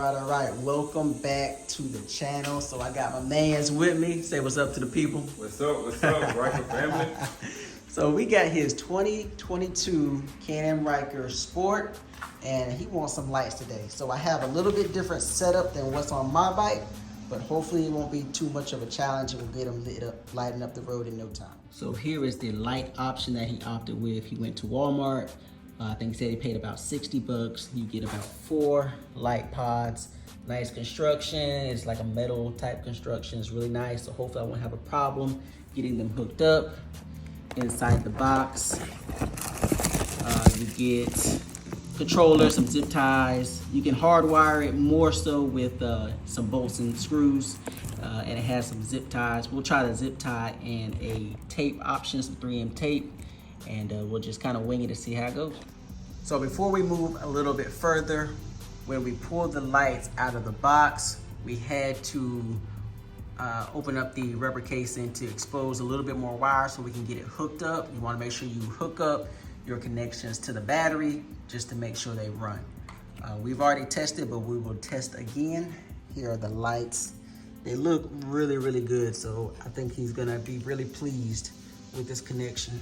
all right. Welcome back to the channel. So I got my mans with me. Say what's up to the people. What's up, Ryker family? So we got his 2022 CanAm Ryker Sport, and he wants some lights today. So I have a little bit different setup than what's on my bike, but hopefully it won't be too much of a challenge and we'll get him lit up, lighting up the road in no time. So here is the light option that he opted with. He went to Walmart. I think he said he paid about 60 bucks. You get about 4 light pods. Nice construction. It's like a metal type construction. It's really nice. So hopefully I won't have a problem getting them hooked up. Inside the box, you get controller, some zip ties. You can hardwire it more so with some bolts and screws, and it has some zip ties. We'll try the zip tie and a tape option, some 3M tape, and we'll just kind of wing it to see how it goes. So before we move a little bit further, when we pulled the lights out of the box, we had to open up the rubber casing to expose a little bit more wire so we can get it hooked up. You want to make sure you hook up your connections to the battery just to make sure they run. We've already tested, but we will test again. Here are the lights. They look really, really good, so I think he's gonna be really pleased with this connection.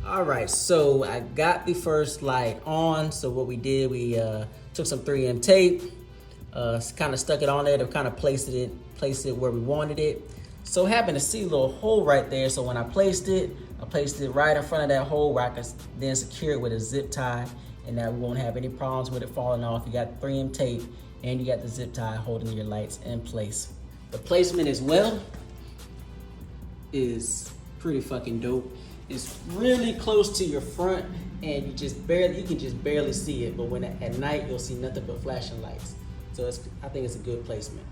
All right, so I got the first light on. So what we did, we took some 3M tape, kind of stuck it on there to kind of place it where we wanted it. So happened to see a little hole right there. So when I placed it right in front of that hole where I could then secure it with a zip tie, and now we won't have any problems with it falling off. You got 3M tape and you got the zip tie holding your lights in place. The placement as well is pretty fucking dope. It's really close to your front, and you can just barely see it. But when at night, you'll see nothing but flashing lights. So I think it's a good placement.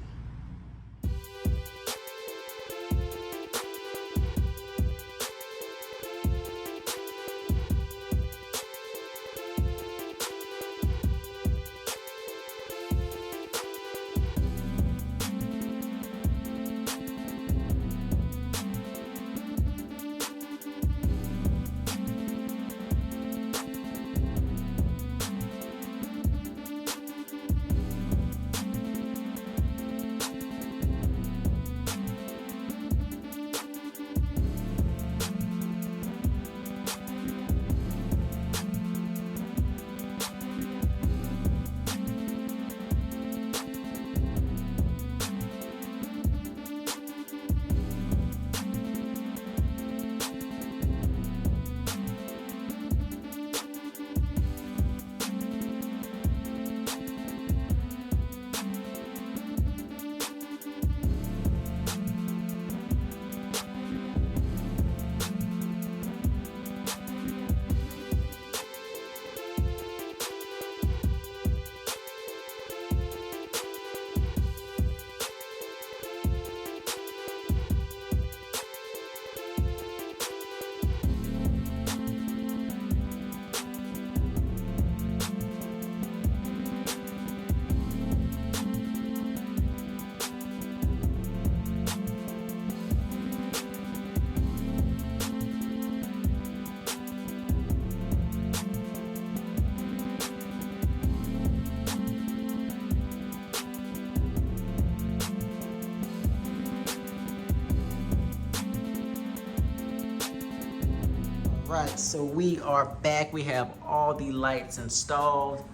Right, so we are back. We have all the lights installed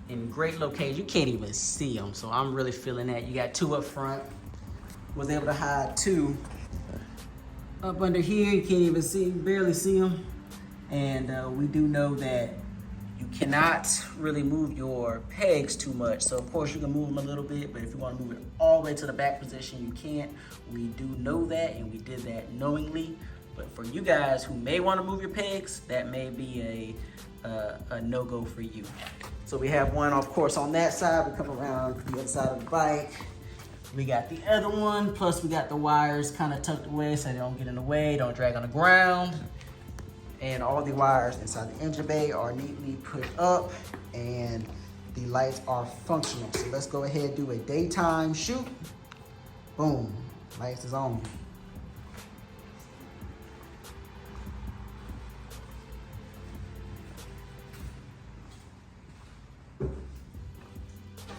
in great location. You can't even see them, so I'm really feeling that. You got 2 up front. Was able to hide 2 up under here. You can't even see, barely see them. And we do know that you cannot really move your pegs too much. So of course you can move them a little bit, but if you want to move it all the way to the back position, you can't. We do know that, and we did that knowingly. But for you guys who may want to move your pegs, that may be a no-go for you. So we have one, of course, on that side. We come around the other side of the bike. We got the other one, plus we got the wires kind of tucked away so they don't get in the way, don't drag on the ground. And all the wires inside the engine bay are neatly put up, and the lights are functional. So let's go ahead and do a daytime shoot. Boom, lights is on.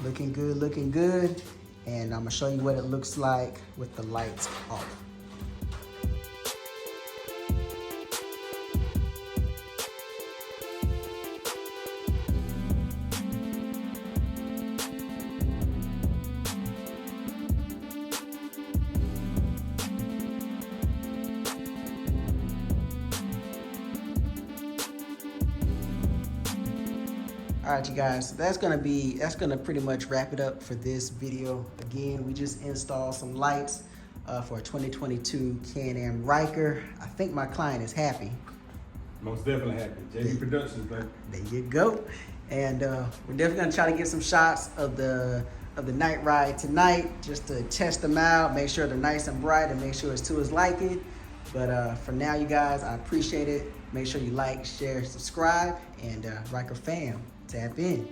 Looking good, looking good. And I'm gonna show you what it looks like with the lights off. All right, you guys, so that's gonna pretty much wrap it up for this video. Again, we just installed some lights for a 2022 CanAm Ryker. I think my client is happy. Most definitely happy. JD Productions, baby. There you go. And we're definitely gonna try to get some shots of the night ride tonight, just to test them out, make sure they're nice and bright, and make sure it's to his liking. But for now, you guys, I appreciate it. Make sure you like, share, subscribe, and Ryker fam, tap in.